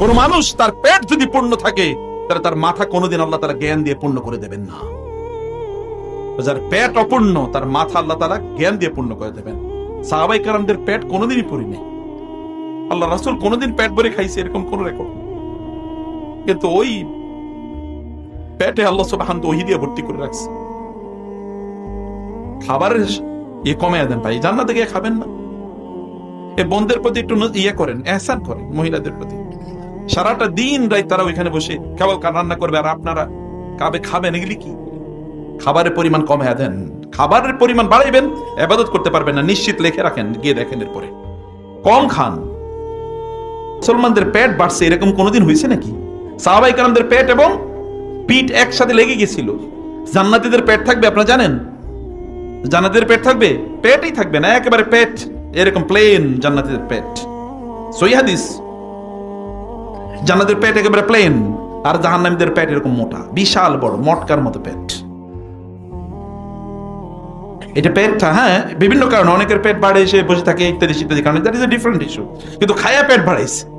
কোন মানুষ তার পেট যদি পূর্ণ থাকে তাহলে তার মাথা কোনোদিন আল্লাহ তাআলা জ্ঞান দিয়ে পূর্ণ করে দেবেন না। যার পেট অপূর্ণ তার মাথা আল্লাহ তাআলা জ্ঞান দিয়ে পূর্ণ করে দেবেন। সাহাবায়ে কেরামদের পেট কোনোদিনই পূর্ণ, আল্লাহ রাসূল কোনোদিন পেট ভরে খাইছে এরকম কোন রেকর্ড, কিন্তু ওই পেটে আল্লাহ সুবহানাহু ওহী দিয়ে ভর্তি করে রাখছে। খাবারের কমে দেন ভাই, জান্নাতে গিয়ে খাবেন না। এই বোনদের প্রতি একটু করেন, এহসান করেন মহিলাদের প্রতি। সারাটা দিন রাত তারা ওইখানে বসে কেবল রান্না করবে আর আপনারা কাবে খাবেন, এগুলি কি? খাবারের পরিমাণ কমে দেন, খাবারের পরিমাণ বাড়াইবেন, ইবাদত করতে পারবেন না, নিশ্চিত লিখে রাখেন, গিয়ে দেখেন এরপরে কম খান। মুসলমানদের পেট বাড়ছে এরকম কোনোদিন হয়েছে নাকি? সাহাবায়ে কেরামদের পেট এবং পিঠ একসাথে লেগে গেছিল। জান্নাতীদের পেট থাকবে আপনারা জানেন? জান্নাতীদের পেট থাকবে? পেটই থাকবে না, একেবারে পেট এরকম প্লেন। জান্নাতীদের পেট সহিহ হাদিস, জান্নাতের পেট একেবারে প্লেন, আর জাহান্নামীদের পেট এরকম মোটা, বিশাল বড় মটকার মতো পেট। এটা পেটটা, হ্যাঁ, বিভিন্ন কারণে অনেকের পেট বাড়ে, এসে বসে থাকে ইত্যাদি ইত্যাদি কারণে, that is a different issue, কিন্তু খায়া পেট বাড়াইছে।